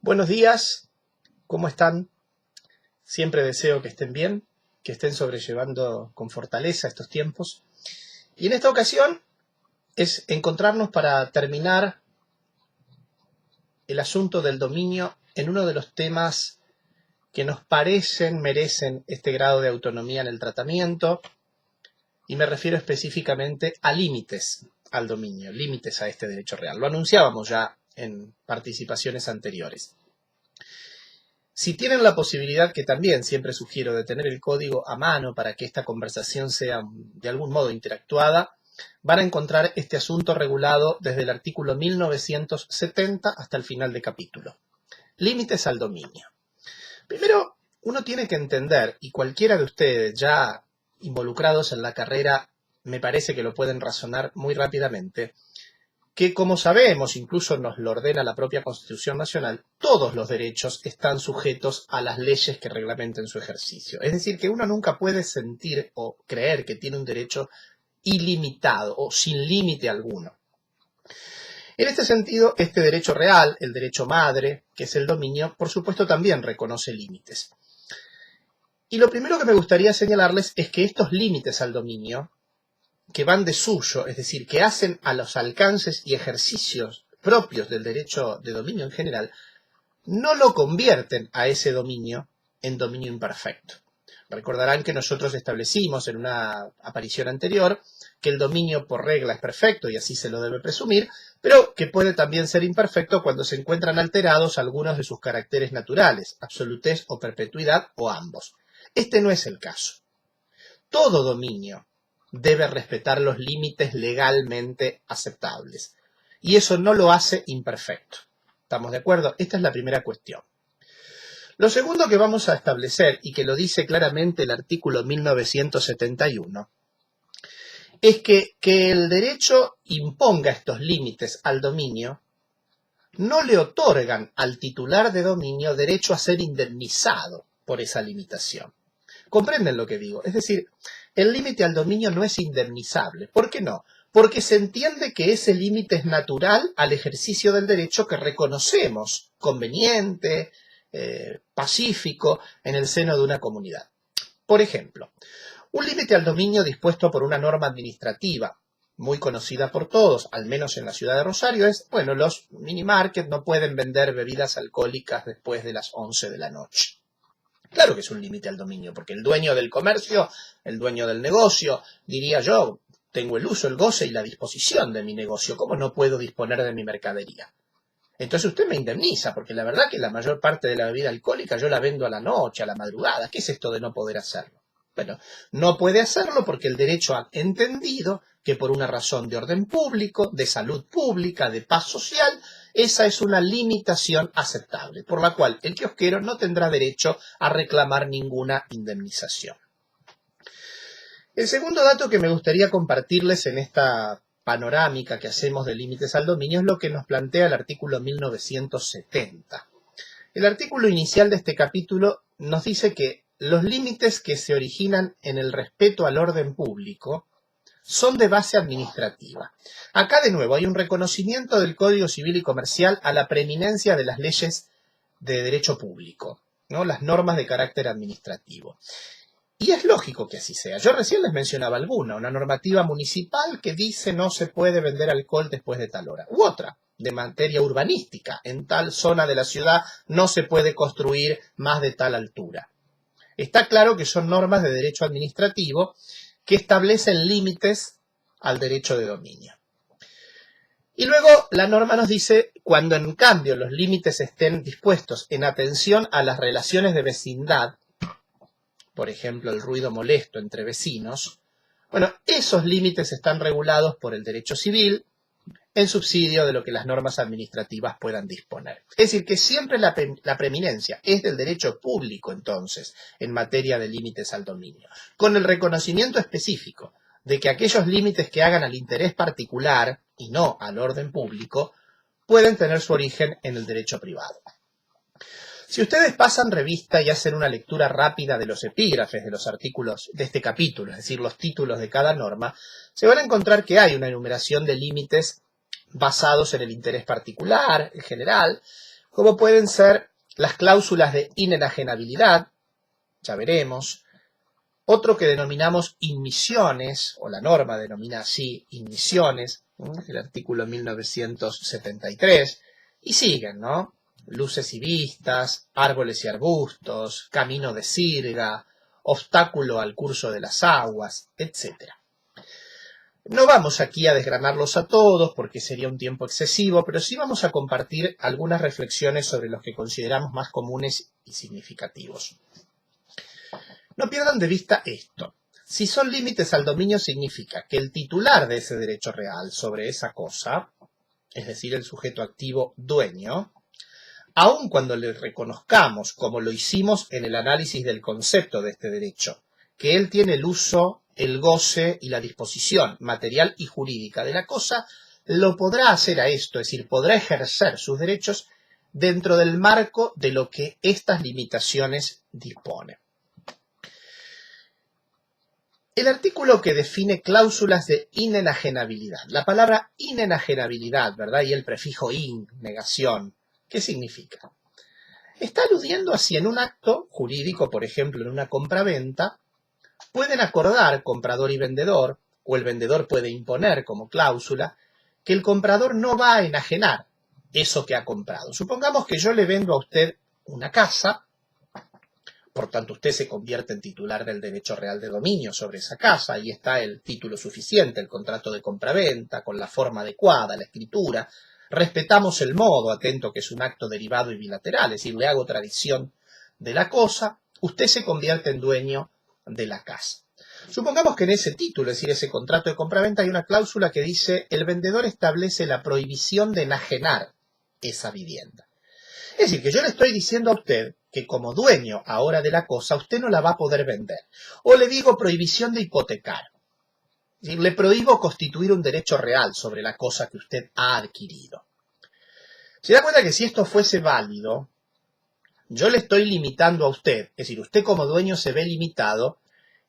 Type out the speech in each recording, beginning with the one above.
Buenos días, ¿cómo están? Siempre deseo que estén bien, que estén sobrellevando con fortaleza estos tiempos. Y en esta ocasión es encontrarnos para terminar el asunto del dominio en uno de los temas que nos merecen este grado de autonomía en el tratamiento, y me refiero específicamente a límites al dominio, límites a este derecho real. Lo anunciábamos ya en participaciones anteriores. Si tienen la posibilidad, que también siempre sugiero, de tener el código a mano para que esta conversación sea de algún modo interactuada, van a encontrar este asunto regulado desde el artículo 1970 hasta el final de capítulo. Límites al dominio. Primero, uno tiene que entender, y cualquiera de ustedes ya involucrados en la carrera me parece que lo pueden razonar muy rápidamente, que, como sabemos, incluso nos lo ordena la propia Constitución Nacional, todos los derechos están sujetos a las leyes que reglamenten su ejercicio. Es decir, que uno nunca puede sentir o creer que tiene un derecho ilimitado o sin límite alguno. En este sentido, este derecho real, el derecho madre, que es el dominio, por supuesto también reconoce límites. Y lo primero que me gustaría señalarles es que estos límites al dominio, que van de suyo, es decir, que hacen a los alcances y ejercicios propios del derecho de dominio en general, no lo convierten a ese dominio en dominio imperfecto. Recordarán que nosotros establecimos en una aparición anterior que el dominio por regla es perfecto y así se lo debe presumir, pero que puede también ser imperfecto cuando se encuentran alterados algunos de sus caracteres naturales, absolutez o perpetuidad, o ambos. Este no es el caso. Todo dominio debe respetar los límites legalmente aceptables, y eso no lo hace imperfecto. ¿Estamos de acuerdo? Esta es la primera cuestión. Lo segundo que vamos a establecer, y que lo dice claramente el artículo 1971, es que el derecho imponga estos límites al dominio no le otorgan al titular de dominio derecho a ser indemnizado por esa limitación. ¿Comprenden lo que digo? Es decir, el límite al dominio no es indemnizable. ¿Por qué no? Porque se entiende que ese límite es natural al ejercicio del derecho que reconocemos conveniente, pacífico, en el seno de una comunidad. Por ejemplo, un límite al dominio dispuesto por una norma administrativa muy conocida por todos, al menos en la ciudad de Rosario, es, bueno, los minimarkets no pueden vender bebidas alcohólicas después de las 11 de la noche. Claro que es un límite al dominio, porque el dueño del comercio, el dueño del negocio, diría yo, tengo el uso, el goce y la disposición de mi negocio, ¿cómo no puedo disponer de mi mercadería? Entonces usted me indemniza, porque la verdad que la mayor parte de la bebida alcohólica yo la vendo a la noche, a la madrugada. ¿Qué es esto de no poder hacerlo? Bueno, no puede hacerlo porque el derecho ha entendido que por una razón de orden público, de salud pública, de paz social, esa es una limitación aceptable, por la cual el kiosquero no tendrá derecho a reclamar ninguna indemnización. El segundo dato que me gustaría compartirles en esta panorámica que hacemos de límites al dominio es lo que nos plantea el artículo 1970. El artículo inicial de este capítulo nos dice que los límites que se originan en el respeto al orden público son de base administrativa. Acá de nuevo hay un reconocimiento del Código Civil y Comercial a la preeminencia de las leyes de derecho público, ¿no? Las normas de carácter administrativo. Y es lógico que así sea. Yo recién les mencionaba alguna, una normativa municipal que dice no se puede vender alcohol después de tal hora, u otra de materia urbanística, en tal zona de la ciudad no se puede construir más de tal altura. Está claro que son normas de derecho administrativo que establecen límites al derecho de dominio. Y luego la norma nos dice, cuando en cambio los límites estén dispuestos en atención a las relaciones de vecindad, por ejemplo el ruido molesto entre vecinos, bueno, esos límites están regulados por el derecho civil en subsidio de lo que las normas administrativas puedan disponer. Es decir, que siempre la preeminencia es del derecho público, entonces, en materia de límites al dominio, con el reconocimiento específico de que aquellos límites que hagan al interés particular y no al orden público pueden tener su origen en el derecho privado. Si ustedes pasan revista y hacen una lectura rápida de los epígrafes de los artículos de este capítulo, es decir, los títulos de cada norma, se van a encontrar que hay una enumeración de límites basados en el interés particular, en general, como pueden ser las cláusulas de inenajenabilidad, ya veremos, otro que denominamos inmisiones, o la norma denomina así inmisiones, el artículo 1973, y siguen, ¿no? Luces y vistas, árboles y arbustos, camino de sirga, obstáculo al curso de las aguas, etc. No vamos aquí a desgranarlos a todos porque sería un tiempo excesivo, pero sí vamos a compartir algunas reflexiones sobre los que consideramos más comunes y significativos. No pierdan de vista esto. Si son límites al dominio significa que el titular de ese derecho real sobre esa cosa, es decir, el sujeto activo dueño, aun cuando le reconozcamos, como lo hicimos en el análisis del concepto de este derecho, que él tiene el uso, el goce y la disposición material y jurídica de la cosa, lo podrá hacer a esto, es decir, podrá ejercer sus derechos dentro del marco de lo que estas limitaciones disponen. El artículo que define cláusulas de inenajenabilidad. La palabra inenajenabilidad, ¿verdad? Y el prefijo in, negación. ¿Qué significa? Está aludiendo a si en un acto jurídico, por ejemplo, en una compraventa, pueden acordar comprador y vendedor, o el vendedor puede imponer como cláusula, que el comprador no va a enajenar eso que ha comprado. Supongamos que yo le vendo a usted una casa. Por tanto, usted se convierte en titular del derecho real de dominio sobre esa casa. Ahí está el título suficiente, el contrato de compraventa, con la forma adecuada, la escritura. Respetamos el modo, atento que es un acto derivado y bilateral, es decir, le hago tradición de la cosa. Usted se convierte en dueño de la casa. Supongamos que en ese título, es decir, ese contrato de compraventa, hay una cláusula que dice: el vendedor establece la prohibición de enajenar esa vivienda. Es decir, que yo le estoy diciendo a usted que como dueño ahora de la cosa, usted no la va a poder vender. O le digo prohibición de hipotecar. Es decir, le prohíbo constituir un derecho real sobre la cosa que usted ha adquirido. Se da cuenta que si esto fuese válido, yo le estoy limitando a usted. Es decir, usted como dueño se ve limitado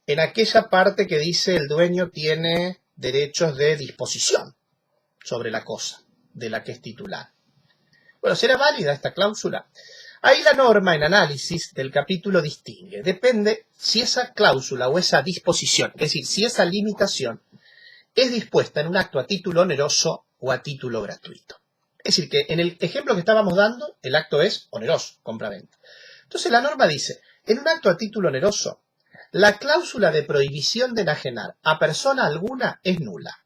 en aquella parte que dice el dueño tiene derechos de disposición sobre la cosa de la que es titular. Bueno, ¿será válida esta cláusula? Ahí la norma en análisis del capítulo distingue. Depende si esa cláusula o esa disposición, es decir, si esa limitación es dispuesta en un acto a título oneroso o a título gratuito. Es decir, que en el ejemplo que estábamos dando, el acto es oneroso, compra-venta. Entonces la norma dice, en un acto a título oneroso, la cláusula de prohibición de enajenar a persona alguna es nula.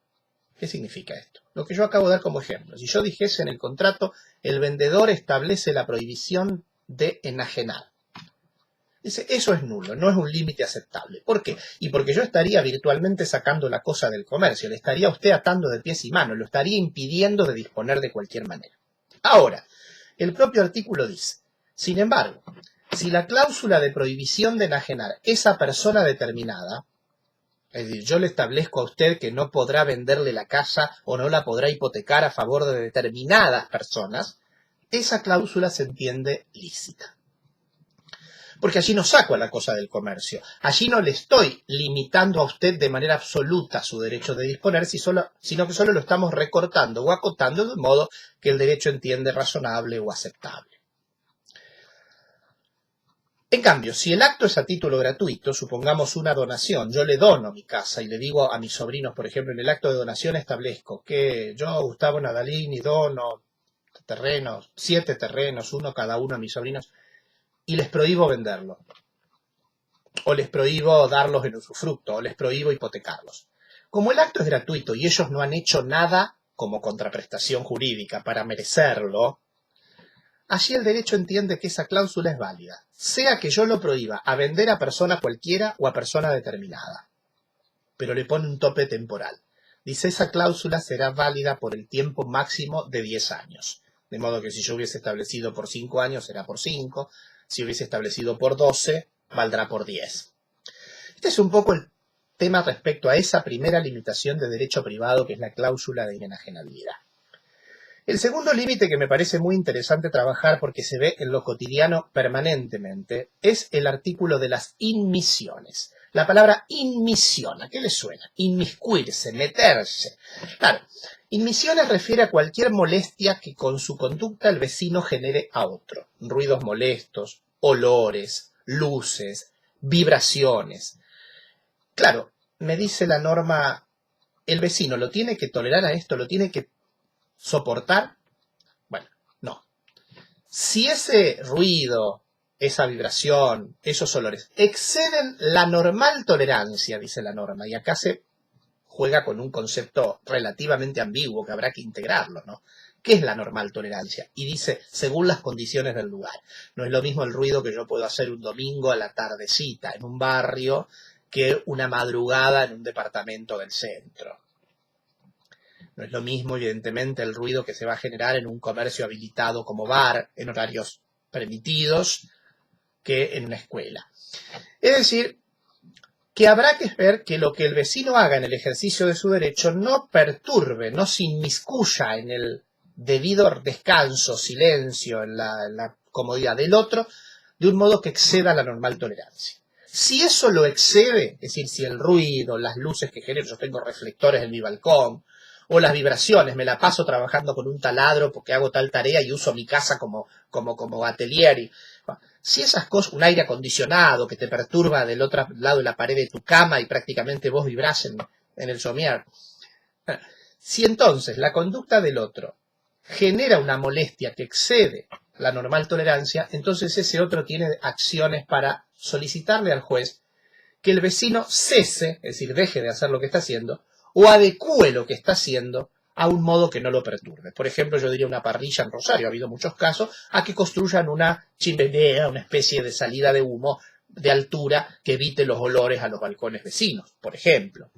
¿Qué significa esto? Lo que yo acabo de dar como ejemplo. Si yo dijese en el contrato, el vendedor establece la prohibición de enajenar. Dice, eso es nulo, no es un límite aceptable. ¿Por qué? Y porque yo estaría virtualmente sacando la cosa del comercio, le estaría a usted atando de pies y manos, lo estaría impidiendo de disponer de cualquier manera. Ahora, el propio artículo dice, sin embargo, si la cláusula de prohibición de enajenar esa persona determinada, es decir, yo le establezco a usted que no podrá venderle la casa o no la podrá hipotecar a favor de determinadas personas, esa cláusula se entiende lícita. Porque allí no saco a la cosa del comercio. Allí no le estoy limitando a usted de manera absoluta su derecho de disponer, sino que solo lo estamos recortando o acotando de un modo que el derecho entiende razonable o aceptable. En cambio, si el acto es a título gratuito, supongamos una donación, yo le dono mi casa y le digo a mis sobrinos, por ejemplo, en el acto de donación establezco que yo, Gustavo Nadalini, dono terrenos, 7 terrenos, uno cada uno a mis sobrinos, y les prohíbo venderlo, o les prohíbo darlos en usufructo, o les prohíbo hipotecarlos. Como el acto es gratuito y ellos no han hecho nada como contraprestación jurídica para merecerlo, allí el derecho entiende que esa cláusula es válida, sea que yo lo prohíba a vender a persona cualquiera o a persona determinada. Pero le pone un tope temporal. Dice, esa cláusula será válida por el tiempo máximo de 10 años. De modo que si yo hubiese establecido por 5 años, será por 5. Si hubiese establecido por 12, valdrá por 10. Este es un poco el tema respecto a esa primera limitación de derecho privado, que es la cláusula de inenajenabilidad. El segundo límite que me parece muy interesante trabajar porque se ve en lo cotidiano permanentemente es el artículo de las inmisiones. La palabra inmisión, ¿a qué le suena? Inmiscuirse, meterse. Claro, Inmisiones refiere a cualquier molestia que con su conducta el vecino genere a otro. Ruidos molestos, olores, luces, vibraciones. Claro, me dice la norma, ¿el vecino lo tiene que tolerar a esto? ¿Lo tiene que soportar? Bueno, no. Si ese ruido, esa vibración, esos olores exceden la normal tolerancia, dice la norma, y acá se juega con un concepto relativamente ambiguo que habrá que integrarlo, ¿no? ¿Qué es la normal tolerancia? Y dice, según las condiciones del lugar. No es lo mismo el ruido que yo puedo hacer un domingo a la tardecita en un barrio que una madrugada en un departamento del centro. No es lo mismo, evidentemente, el ruido que se va a generar en un comercio habilitado como bar, en horarios permitidos, que en una escuela. Es decir, que habrá que ver que lo que el vecino haga en el ejercicio de su derecho no perturbe, no se inmiscuya en el debido descanso, silencio, en la comodidad del otro, de un modo que exceda la normal tolerancia. Si eso lo excede, es decir, si el ruido, las luces que genero, yo tengo reflectores en mi balcón, o las vibraciones, me la paso trabajando con un taladro porque hago tal tarea y uso mi casa como atelier. Si esas cosas, un aire acondicionado que te perturba del otro lado de la pared de tu cama y prácticamente vos vibrás en el somier. Si entonces la conducta del otro genera una molestia que excede la normal tolerancia, entonces ese otro tiene acciones para solicitarle al juez que el vecino cese, es decir, deje de hacer lo que está haciendo, o adecúe lo que está haciendo a un modo que no lo perturbe. Por ejemplo, yo diría una parrilla en Rosario, ha habido muchos casos, a que construyan una chimenea, una especie de salida de humo de altura que evite los olores a los balcones vecinos, por ejemplo.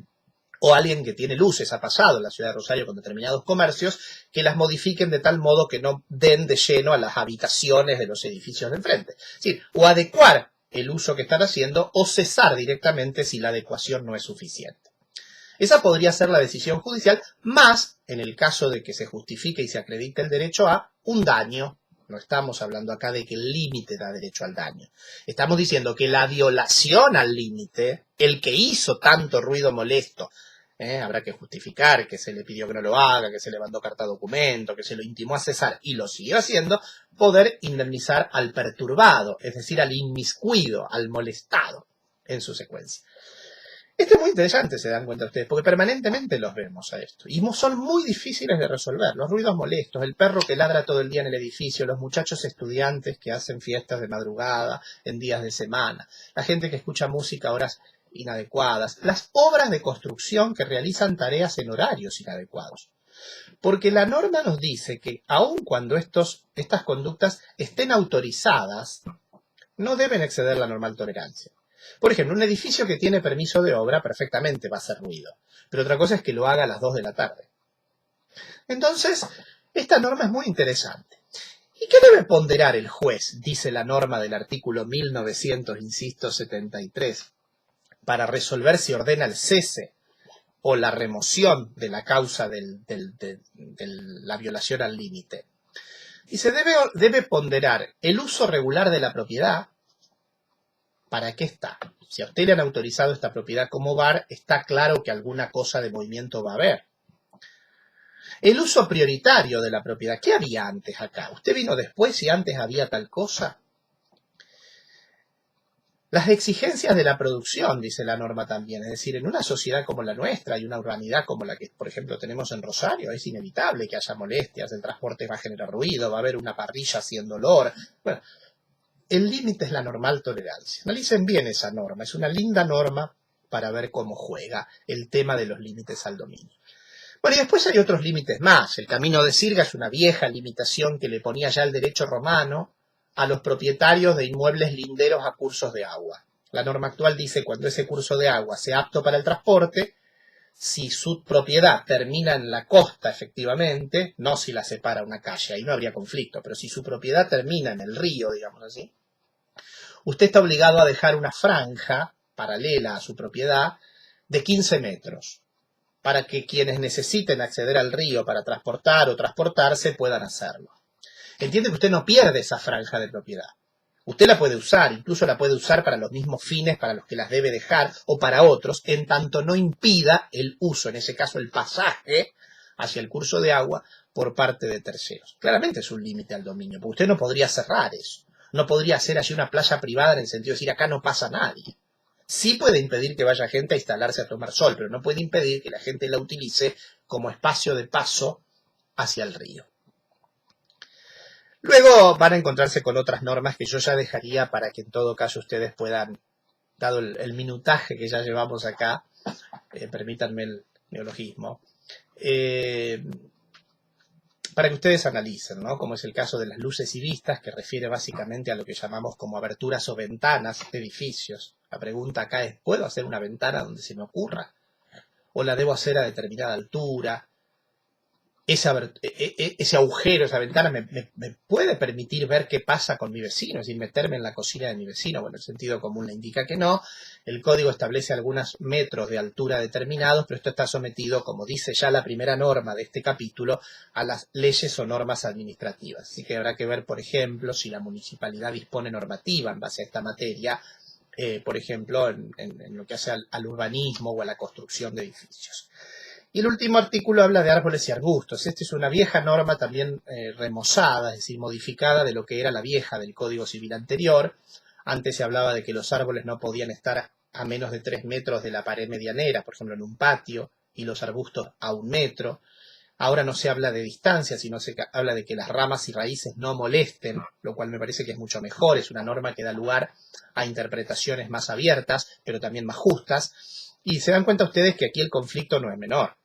O alguien que tiene luces, ha pasado en la ciudad de Rosario con determinados comercios, que las modifiquen de tal modo que no den de lleno a las habitaciones de los edificios de enfrente. Es decir, o adecuar el uso que están haciendo o cesar directamente si la adecuación no es suficiente. Esa podría ser la decisión judicial, más en el caso de que se justifique y se acredite el derecho a un daño. No estamos hablando acá de que el límite da derecho al daño. Estamos diciendo que la violación al límite, el que hizo tanto ruido molesto, habrá que justificar que se le pidió que no lo haga, que se le mandó carta documento, que se lo intimó a cesar y lo siguió haciendo, poder indemnizar al perturbado, es decir, al inmiscuido, al molestado en su secuencia. Esto es muy interesante, se dan cuenta ustedes, porque permanentemente los vemos a esto. Y son muy difíciles de resolver. Los ruidos molestos, el perro que ladra todo el día en el edificio, los muchachos estudiantes que hacen fiestas de madrugada en días de semana, la gente que escucha música a horas inadecuadas, las obras de construcción que realizan tareas en horarios inadecuados. Porque la norma nos dice que aun cuando estas conductas estén autorizadas, no deben exceder la normal tolerancia. Por ejemplo, un edificio que tiene permiso de obra perfectamente va a hacer ruido, pero otra cosa es que lo haga a las 2 de la tarde. Entonces, esta norma es muy interesante. ¿Y qué debe ponderar el juez? Dice la norma del artículo 1900, insisto, 73, para resolver si ordena el cese o la remoción de la causa de la violación al límite. Y se debe ponderar el uso regular de la propiedad. ¿Para qué está? Si a usted le han autorizado esta propiedad como bar, está claro que alguna cosa de movimiento va a haber. El uso prioritario de la propiedad. ¿Qué había antes acá? ¿Usted vino después y antes había tal cosa? Las exigencias de la producción, dice la norma también. Es decir, en una sociedad como la nuestra y una urbanidad como la que, por ejemplo, tenemos en Rosario, es inevitable que haya molestias, el transporte va a generar ruido, va a haber una parrilla haciendo olor. Bueno, el límite es la normal tolerancia. Analicen bien esa norma, es una linda norma para ver cómo juega el tema de los límites al dominio. Bueno, y después hay otros límites más. El camino de sirga es una vieja limitación que le ponía ya el derecho romano a los propietarios de inmuebles linderos a cursos de agua. La norma actual dice cuando ese curso de agua sea apto para el transporte, si su propiedad termina en la costa efectivamente, no si la separa una calle, ahí no habría conflicto, pero si su propiedad termina en el río, digamos así, usted está obligado a dejar una franja paralela a su propiedad de 15 metros para que quienes necesiten acceder al río para transportar o transportarse puedan hacerlo. Entiende que usted no pierde esa franja de propiedad. Usted la puede usar, incluso la puede usar para los mismos fines para los que las debe dejar o para otros, en tanto no impida el uso, en ese caso el pasaje, hacia el curso de agua por parte de terceros. Claramente es un límite al dominio, porque usted no podría cerrar eso. No podría hacer allí una playa privada en el sentido de decir acá no pasa nadie. Sí puede impedir que vaya gente a instalarse a tomar sol, pero no puede impedir que la gente la utilice como espacio de paso hacia el río. Luego van a encontrarse con otras normas que yo ya dejaría para que en todo caso ustedes puedan, dado el minutaje que ya llevamos acá, permítanme el neologismo, para que ustedes analicen, ¿no? Como es el caso de las luces y vistas, que refiere básicamente a lo que llamamos como aberturas o ventanas de edificios. La pregunta acá es, ¿puedo hacer una ventana donde se me ocurra? ¿O la debo hacer a determinada altura? Ese agujero, esa ventana, me puede permitir ver qué pasa con mi vecino, es decir, meterme en la cocina de mi vecino. Bueno, el sentido común le indica que no. El código establece algunos metros de altura determinados, pero esto está sometido, como dice ya la primera norma de este capítulo, a las leyes o normas administrativas. Así que habrá que ver, por ejemplo, si la municipalidad dispone normativa en base a esta materia, por ejemplo, en lo que hace al urbanismo o a la construcción de edificios. Y el último artículo habla de árboles y arbustos. Esta es una vieja norma también remozada, es decir, modificada de lo que era la vieja del Código Civil anterior. Antes se hablaba de que los árboles no podían estar a menos de 3 metros de la pared medianera, por ejemplo en un patio, y los arbustos a 1 metro. Ahora no se habla de distancia, sino se habla de que las ramas y raíces no molesten, lo cual me parece que es mucho mejor. Es una norma que da lugar a interpretaciones más abiertas, pero también más justas. Y se dan cuenta ustedes que aquí el conflicto no es menor.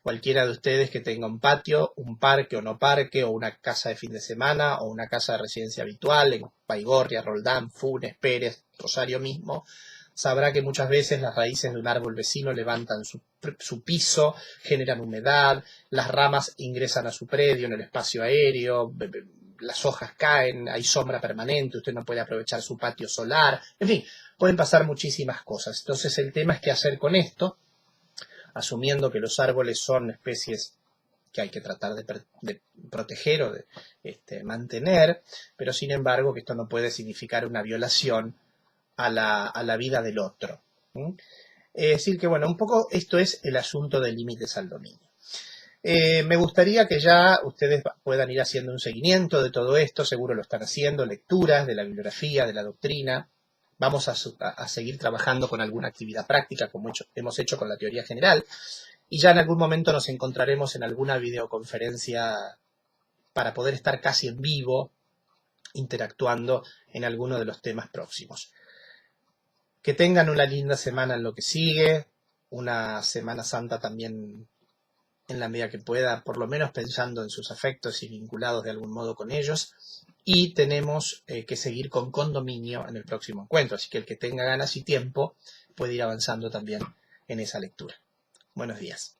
Cualquiera de ustedes que tenga un patio, un parque o no parque, o una casa de fin de semana, o una casa de residencia habitual en Baigorria, Roldán, Funes, Pérez, Rosario mismo, sabrá que muchas veces las raíces de un árbol vecino levantan su piso, generan humedad, las ramas ingresan a su predio en el espacio aéreo, las hojas caen, hay sombra permanente, usted no puede aprovechar su patio solar, en fin, pueden pasar muchísimas cosas. Entonces el tema es qué hacer con esto, asumiendo que los árboles son especies que hay que tratar de proteger o de mantener, pero sin embargo que esto no puede significar una violación a la vida del otro. Es decir que, bueno, un poco esto es el asunto de límites al dominio. Me gustaría que ya ustedes puedan ir haciendo un seguimiento de todo esto, seguro lo están haciendo, lecturas de la bibliografía, de la doctrina. Vamos a seguir trabajando con alguna actividad práctica, como hemos hecho con la teoría general, y ya en algún momento nos encontraremos en alguna videoconferencia para poder estar casi en vivo, interactuando en alguno de los temas próximos. Que tengan una linda semana en lo que sigue, una Semana Santa también en la medida que pueda, por lo menos pensando en sus afectos y vinculados de algún modo con ellos. Y tenemos que seguir con Condominio en el próximo encuentro, así que el que tenga ganas y tiempo puede ir avanzando también en esa lectura. Buenos días.